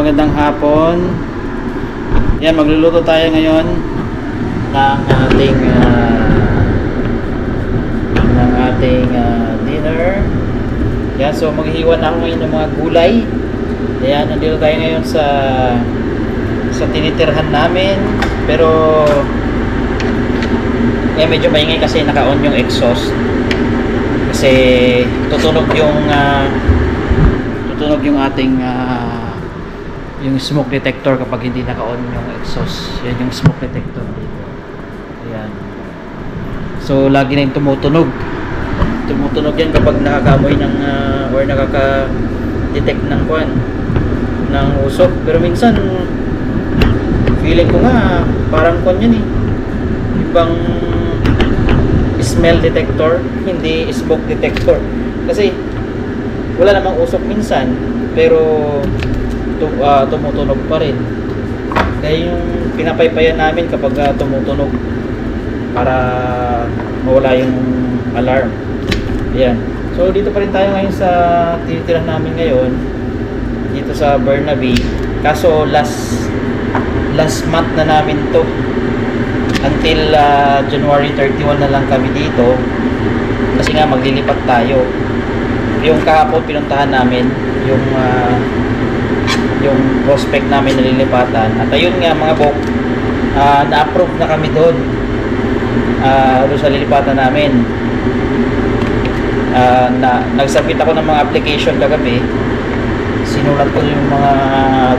magandang hapon. Yan, magluluto tayo ngayon ng ating dinner. Yan, so maghihiwa na ako ngayon ng mga gulay. Yan, nandito tayo ngayon sa tinitirhan namin. Pero medyo maingay kasi naka-on yung exhaust. Kasi tutunog yung ating yung smoke detector kapag hindi naka-on yung exhaust. Yan yung smoke detector dito. Ayan. So lagi na yung tumutunog yan kapag nakakamoy ng or nakaka-detect ng ng usok. Pero minsan feeling ko nga parang yan ibang smell detector, hindi smoke detector. Kasi wala namang usok minsan, pero tumutunog pa rin. Kaya yung pinapaypayan namin kapag tumutunog para mawala yung alarm. Ayan. So dito pa rin tayo ngayon sa tinitirahan namin ngayon, dito sa Burnaby. Kaso last month na namin to, until January 31 na lang kami dito kasi nga maglilipat tayo. Yung kahapon pinuntahan namin yung prospect namin na lilipatan, at ayun nga mga bok, na-approve na kami doon sa lilipatan namin. Nagsubmit ako ng mga application kagabi, sinulat ko yung mga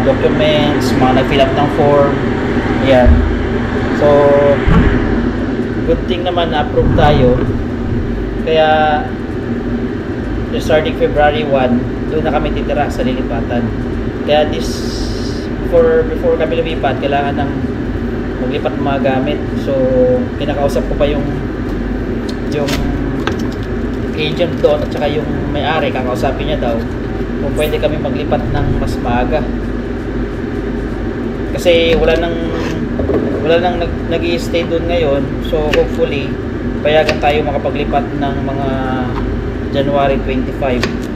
documents, mga nag-fill up ng form. Ayan. So good thing naman na-approve tayo. Kaya starting February 1, doon na kami titira sa lilipatan. Kaya before kami lumipat, kailangan ng maglipat ng mga gamit. So kinakausap ko pa yung agent doon at saka yung may-ari, kakausapin niya daw kung pwede kami maglipat ng mas maaga. Kasi wala nang nag-i-stay doon ngayon. So hopefully payagan tayo makapaglipat ng mga January 25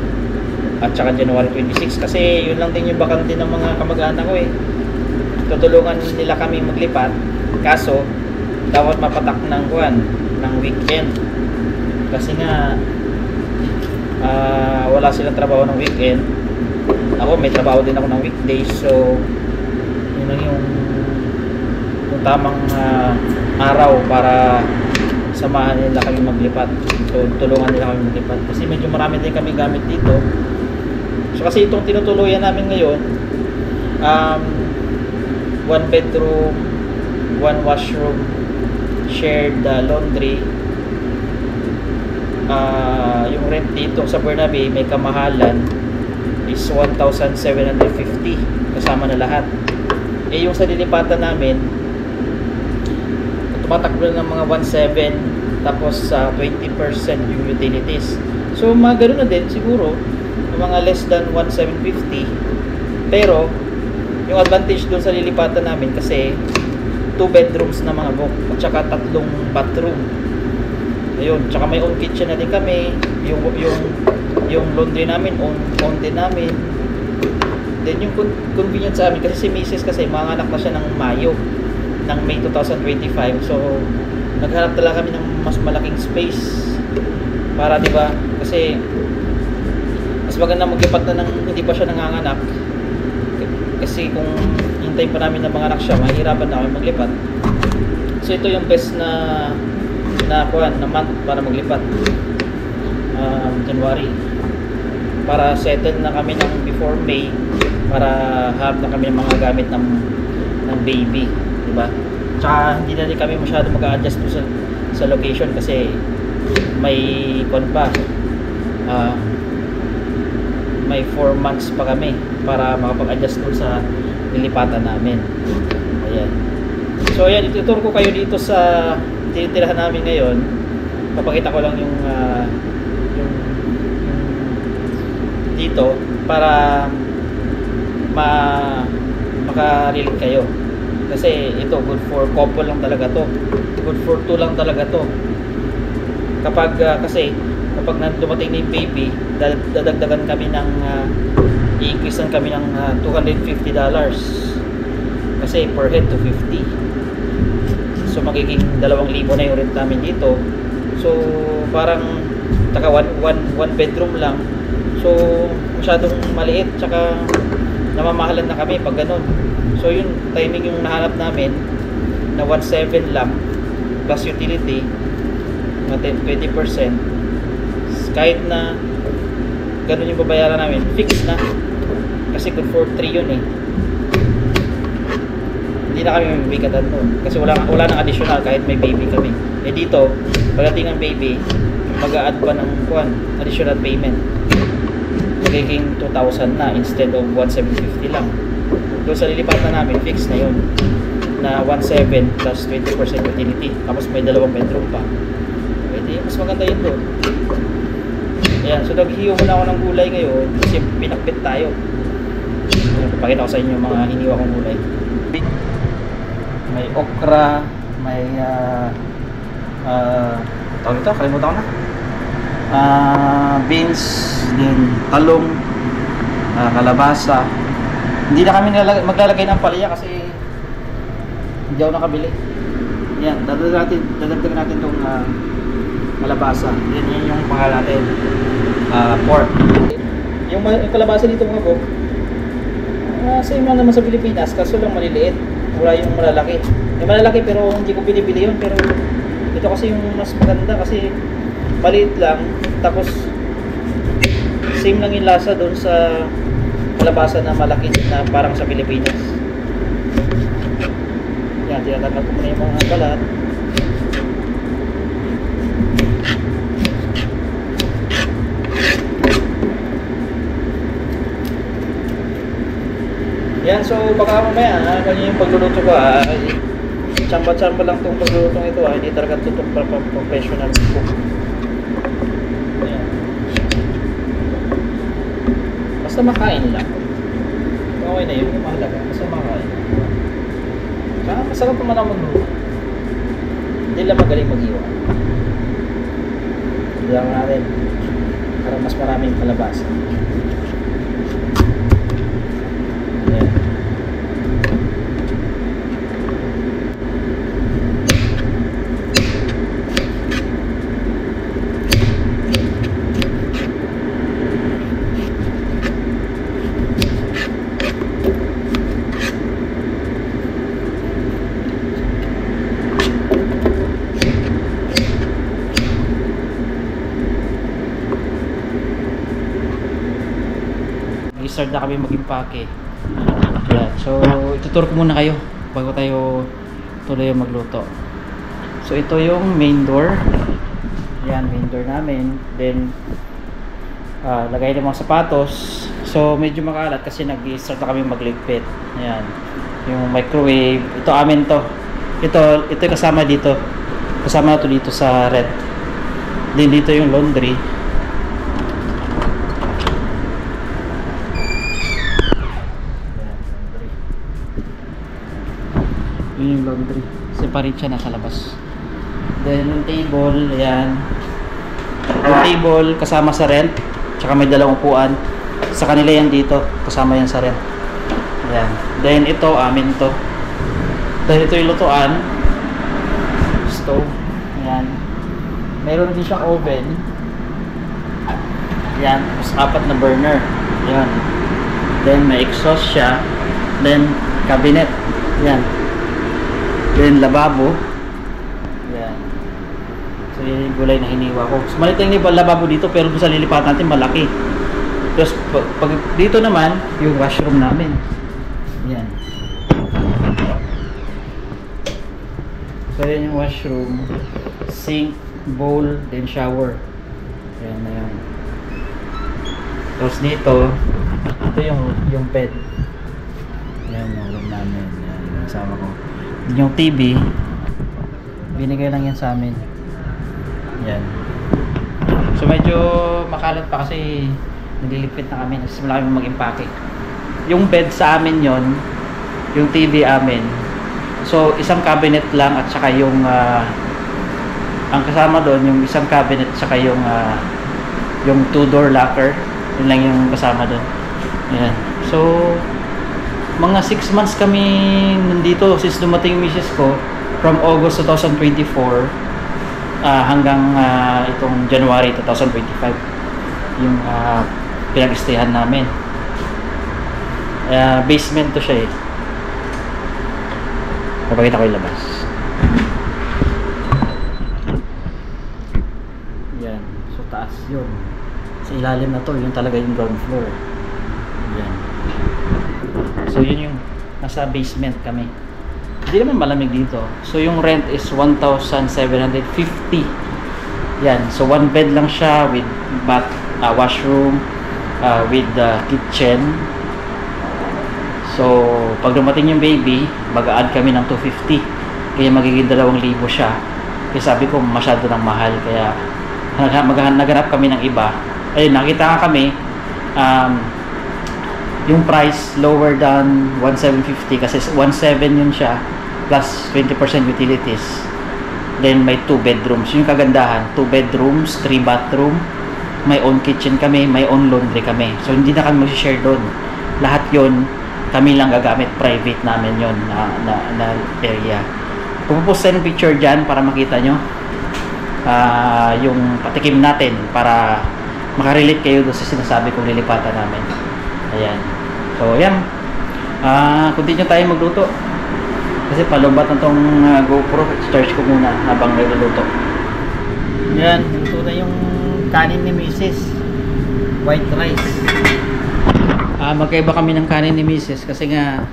at saka January 26, kasi yun lang din yung bakante ng mga kamag-anak ko tutulungan nila kami maglipat, kaso dapat mapatak ng weekend kasi nga wala silang trabaho ng weekend. Ako may trabaho din ako ng weekdays, so yun lang yung tamang araw para samahan nila kami maglipat. So tulungan nila kami maglipat kasi medyo marami din kami gamit dito. So kasi itong tinutuluyan namin ngayon, 1 bedroom, 1 washroom, shared laundry. Yung rent dito sa Burnaby may kamahalan is 1,750 kasama na lahat. Yung sa lilipatan namin tumatakbo ng mga 1,700, tapos 20% yung utilities. So mga ganoon na din siguro, mga less than 1,750. Pero yung advantage doon sa lilipatan namin kasi 2 bedrooms na mga bok at saka 3 bathroom. Ayun, tsaka may own kitchen na din kami. Yung laundry namin own din namin. Then yung convenience sa amin kasi si Mrs. kasi mga anak na siya ng May 2025. So naghanap talaga kami ng mas malaking space para, di ba, kasi mas maganda maglipat na hindi pa siya nanganganak, kasi kung hintayin pa namin na manganak siya, mahirapan na kami maglipat. So ito yung best na month para maglipat, January, para settle na kami ng before May, para harap na kami ng mga gamit ng baby, diba? Tsaka hindi na rin kami masyado mag-a-adjust sa location kasi may may 4 months pa kami para makapag-adjust doon sa nilipatan namin. Ayan. So ayan, ituturo ko kayo dito sa tinitirahan namin ngayon. Papakita ko lang yung dito para maka-relate kayo. Kasi ito good for couple lang talaga to. Good for 2 lang talaga to. Kapag kasi kapag dumating na yung baby, dadagdagan kami ng i-increase kami ng $250 kasi per head 250. So magiging 2,000 na yung rent namin dito. So parang taka one bedroom lang. So masyadong maliit, tsaka namamahalan na kami pag ganun. So yun timing yung nahanap namin na 1.7 lang plus utility na 20%. Kahit na ganun yung babayaran namin, fixed na kasi good for 3 yun eh. Hindi na kami mabibigatan nun kasi wala nang additional kahit may baby kami. Eh dito pagdating ng baby, mag-a-add pa ng additional payment, magiging 2,000 na instead of 1,750 lang. Doon sa lilipatan namin, fixed na yun na 1.7 plus 20% utility, tapos may 2 bedroom pa. Pwede, mas maganda yun doon. Ayan, so naghihiwa muna ako ng gulay ngayon kasi pinakbit tayo. Pakita ko sa inyo mga hiniwa kong gulay. May okra, may tawag ito, kalimutan ko na. Beans, din talong, kalabasa. Hindi na kami maglalagay ng palaya kasi hindi ako nakabili. Yan, dadagdag natin itong kalabasa. Yan yung pangalan natin, pork. Yung kalabasa dito mga bro, same lang naman sa Pilipinas, kaso lang maliliit. Wala yung malalaki. Yung malalaki pero hindi ko binibili yun. Pero ito kasi yung mas maganda kasi maliit lang. Tapos same lang yung lasa doon sa kalabasa na malaki na parang sa Pilipinas. Yan, tinatanggal ko muna yung mga balat. Yan, so baka mamaya kanya yung pagluluto ko tsamba-tsamba lang itong paglulutong ito hindi talaga tutok para professional cook. Ayan. Basta makain lang, okay na yun, yung mahalaga, basta makain. Saka masarap naman ang magluto, hindi lang magaling mag-iwa. Hindi lang natin para mas maraming kalabasa. Start na kami mag-impake. Yan. So ituturo ko muna kayo bago tayo tuloy magluto. So ito yung main door. Yan, main door namin. Then lagay ng mga sapatos. So medyo makalat kasi nag-start na kami magligpit. Ayan. Yung microwave, ito amin to. Ito yung kasama dito. Kasama na to dito sa red. Then dito yung laundry. Yung laundry, separate siya nasa labas. Then yung table, ayan, yung table kasama sa rent, tsaka may 2 upuan sa kanila yan dito, kasama yan sa rent. Ayan. Then ito amin to. Then ito yung lutuan, stove. Ayan, meron din siyang oven. Ayan, tapos 4 na burner. Ayan. Then may exhaust siya. Then cabinet. Ayan. Then lababo. Yan. So yun yung gulay na hiniwa ko. So maliit lang yung lababo dito pero sa lilipat natin malaki. Tapos pag dito naman yung washroom namin. Yan. So yan yung washroom, sink, bowl, then shower. Yan na yun. Tapos dito, ito yung bed. Yan yung room namin. Yan yung kasama ko. Yung TV binigay lang yan sa amin. Yan. So medyo makalat pa kasi nililipit na kami, simula kami mag-impake. Yung bed sa amin yon, yung TV amin. So isang cabinet lang at saka yung ang kasama doon yung isang cabinet at saka yung 2-door locker. Yun lang yung kasama doon. Ayan. So, mga 6 months kami nandito since dumating yung misis ko from August 2024 hanggang itong January 2025 yung pinag-stayhan namin. Basement to siya eh. Papakita ko yung labas. Yan. So taas yun. Sa ilalim na to, yun talaga yung ground floor. Yan. So yun yung nasa basement kami. Hindi naman malamig dito. So yung rent is 1,750. Yan. So one bed lang siya with bath, washroom, with kitchen. So pag dumating yung baby, mag-a-add kami ng 250. Kaya magiging 2,000 siya. Kaya sabi ko masyado nang mahal. Kaya naghanap kami ng iba. Ayun, nakita nga kami yung price lower than 1,750 kasi 1,700 yun siya plus 20% utilities. Then may 2 bedrooms. Yung kagandahan, 2 bedrooms, 3 bathroom, may own kitchen kami, may own laundry kami. So hindi na kami mag-share doon. Lahat yun kami lang gagamit, private namin yon na area. Pupost tayo ng picture dyan para makita nyo yung patikim natin para makarelate kayo doon sa sinasabi kong lilipatan namin. Ayan. So ayan, continue tayo magluto kasi palumbat na tong GoPro. Charge ko muna habang nagluluto. Ayan, luto na yung kanin ni Mrs. White rice. Magkaiba kami ng kanin ni Mrs. kasi nga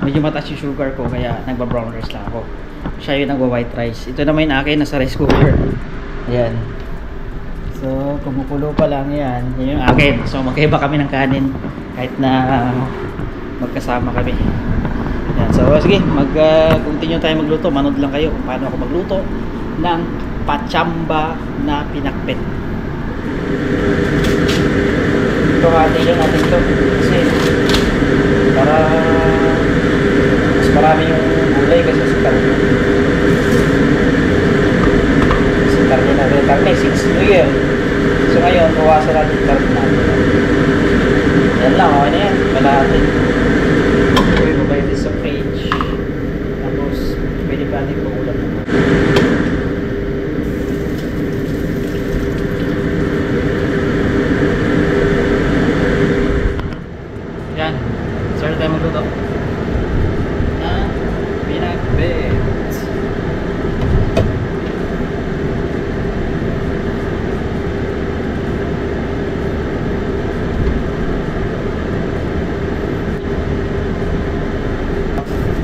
medyo mataas yung sugar ko kaya nagba-brown rice lang ako. Siya yung nagwa-white rice. Ito naman yung akin nasa rice cooker. Ayan. So kumukulo pa lang yan. Yan yung akin. So magkaiba kami ng kanin kahit na magkasama kami. Ayan. So sige, continue tayo magluto. Manood lang kayo kung paano ako magluto ng pachamba na pinakbet. Ito hati-hati natin ito kasi para mas marami yung gulay kasi sa karne. Sa karne natin. Karne, 6 New Year. So ngayon, bawasan natin yung karne natin. Yan lang, okay na yan. Kalahati. Pwede mo ba ito sa fridge. Tapos, pwede pa natin paulan naman.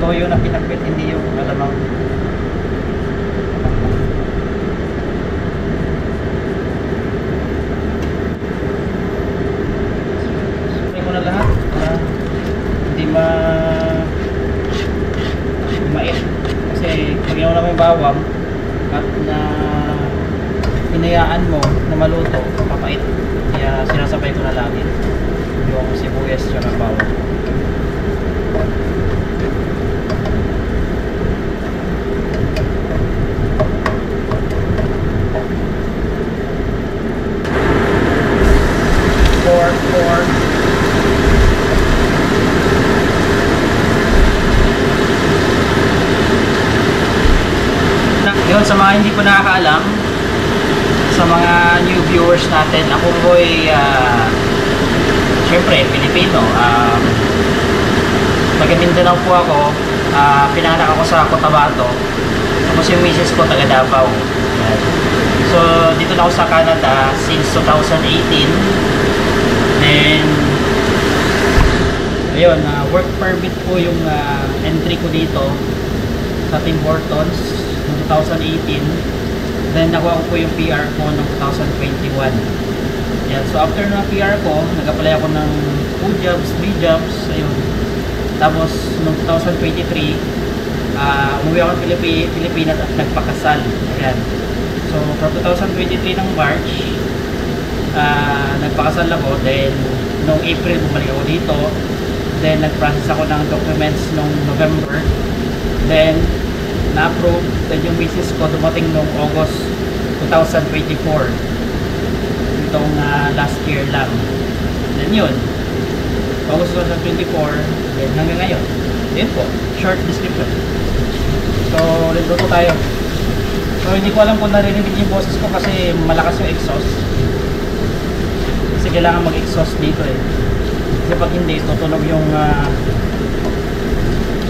Toyo na pinakbit, hindi yung alamang. Sumay ko na lahat para hindi mait kasi pag ginawa naman yung bawang at na hinayaan mo na maluto, papait. Kaya sinasabay ko na lagi yung sibuyas at bawang. Yun, sa mga hindi po nakakaalam, sa mga new viewers natin, ako po'y syempre Pilipino. Taga Mindanao po ako. Pinanganak ako sa Cotabato. Tapos yung misis ko taga Davao. So dito na ako sa Canada since 2018. Then ayun, work permit po yung entry ko dito sa Tim Hortons noong 2018. Then nakuha ko po yung PR ko noong 2021. Yan. So after na PR ko, nag-apply ako ng 2 jobs, 3 jobs, ayun. Tapos noong 2023, umuwi ako ng Pilipinas at nagpakasal. Ayan. So from 2023 ng March, nagpakasal ako. Then noong April, bumalik ako dito. Then nag-process ako ng documents noong November. Then na-approve. Then yung misis ko dumating noong August 2024. Itong last year lang. Then yun. August 2024, hanggang ngayon. Yun po, short description. So, nagluto tayo. So, hindi ko alam kung narinig yung boses ko kasi malakas yung exhaust. Kasi kailangan mag-exhaust dito eh. Kasi pag hindi, tutunog yung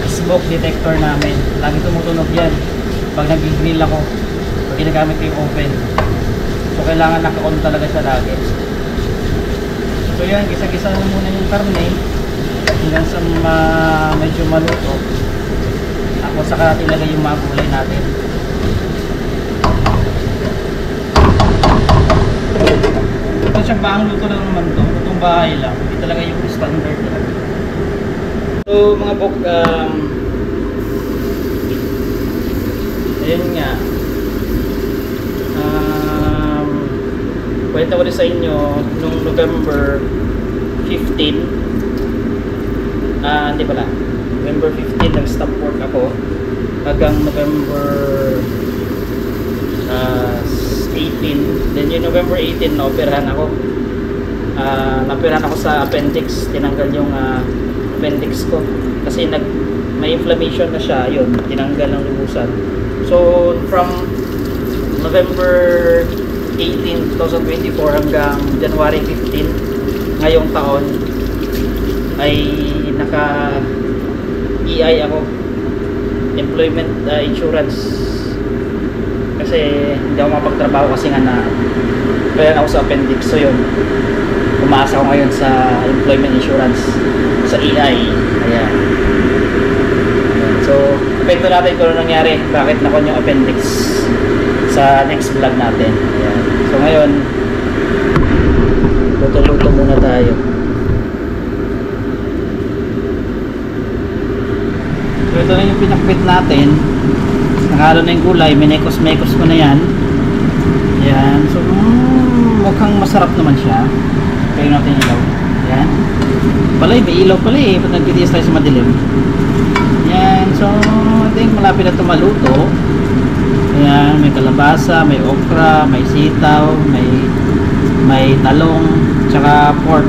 smoke detector namin. Lagi tumutunog yan pag nag-grill ako, pag ginagamit ko yung oven. So, kailangan naka-on talaga siya lagi. So, yan, gisa-gisa na muna yung karne hanggang sa medyo maluto. Tapos saka natin ilagay yung mga gulay natin. Ito siyang bahang luto lang naman to. Lutong bahay lang. Hindi talaga yung standard talaga. So mga bok, ayun nga. Kwenta ko rin sa inyo nung November 15. Hindi pala. November 15 nag-stop work ako hanggang November 18. Then yung November 18 na-operahan ako. Na-operahan ako sa appendix. Tinanggal yung appendix ko kasi may inflammation na siya. Yun, tinanggal ng lubusan. So from November 18, 2024 hanggang January 15 ngayong taon ay naka EI ako, employment insurance, kasi hindi ako makapagtrabaho kasi nga na kaya ako sa appendix. So yun, umaasa ako ngayon sa employment insurance sa EI. Ayan. So epekto natin kung ano nangyari, bakit nakon yung appendix sa next vlog natin. Ayan. So ngayon luto-luto muna tayo. So ito na yung pinakbit natin. Nakalo na yung gulay, minekos-mekos ko na yan. Ayan. So mukhang masarap naman siya. Kaya natin ilaw. Ayan. Palay, may ilaw pala eh. Pag nagtitiis tayo sa madilim. Ayan. So I think malapit na ito maluto. Ayan. May kalabasa, may okra, may sitaw, may talong, tsaka pork.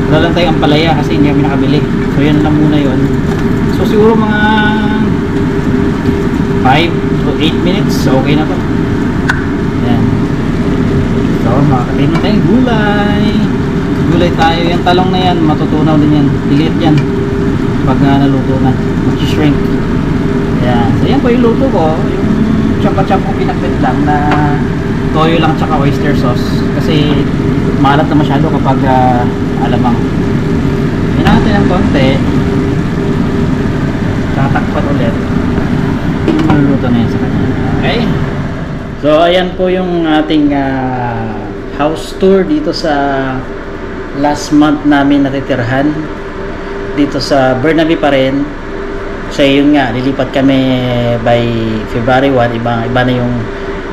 Wala lang tayong ampalaya kasi hindi kami nakabili. So yan lang muna yun. So siguro mga 5 to 8 minutes, okay na to. Ayan. So makakain na tayong gulay. Gulay tayo. Yung talong na yan, matutunaw din yan. Diliit yan pag naluto na, mag-shrink. Ayan. So yan po yung luto ko. Yung chapa-chapa pinakbit lang na toyo lang tsaka oyster sauce kasi maalat na masyado kapag alamang. Hinaan natin ng konti, tatakpan ulit, maluluto na yan sa kanya. Okay, so ayan po yung ating house tour dito sa last month namin natitirhan dito sa Burnaby pa rin. Kasi yun nga, lilipat kami by February 1, iba na yung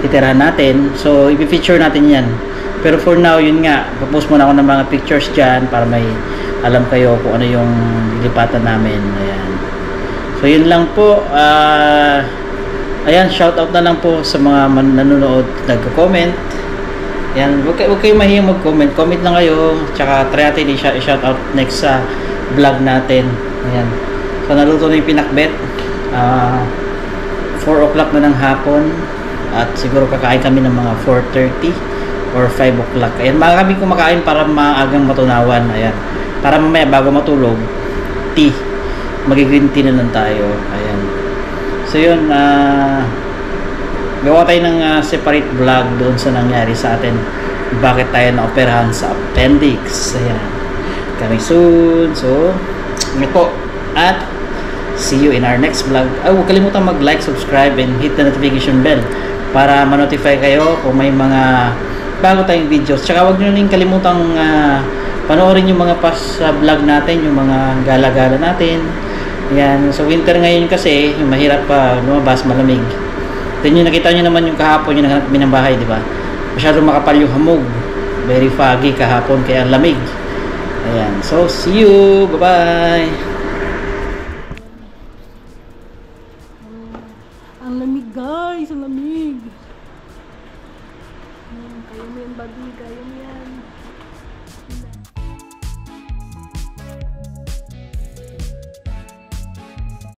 titirahan natin. So i-feature natin yan. Pero for now, yun nga, papost muna ako ng mga pictures dyan para may alam kayo kung ano yung lipatan namin. Ayan. So yun lang po. Ayan, shoutout na lang po sa mga nanonood, nagko-comment. Ayan, huwag kayo mahiyang mag-comment. Comment lang kayo. Tsaka try natin i-shoutout next sa vlog natin. Ayan. So naluto na yung pinakbet. 4 o'clock na ng hapon. At siguro kakain kami ng mga 4:30 or 5 o'clock. Ayan, mga kami kumakain para maagang matunawan. Ayan. Para mamaya bago matulog, tea. Mag-green tea na lang tayo. Ayan. So yun, gawa tayo ng separate vlog doon sa nangyari sa atin. Bakit tayo na-operahan sa appendix. Ayan. Coming soon. So, yun po. At see you in our next vlog. Huwag kalimutan mag-like, subscribe, and hit the notification bell para ma-notify kayo kung may mga bago tayong videos. Tsaka huwag nyo rin kalimutang panoorin yung mga past vlog natin, yung mga gala-gala natin. Yan. So winter ngayon kasi, yung mahirap pa lumabas, malamig. Then yung nakita nyo naman yung kahapon, yung naghanap kami ng bahay, di ba? Masyadong makapal yung hamog. Very foggy kahapon, kaya lamig. Ayan. So see you. Bye-bye. Ang lamig guys, ang lamig. Kaya mo yan, babi, kaya mo yan.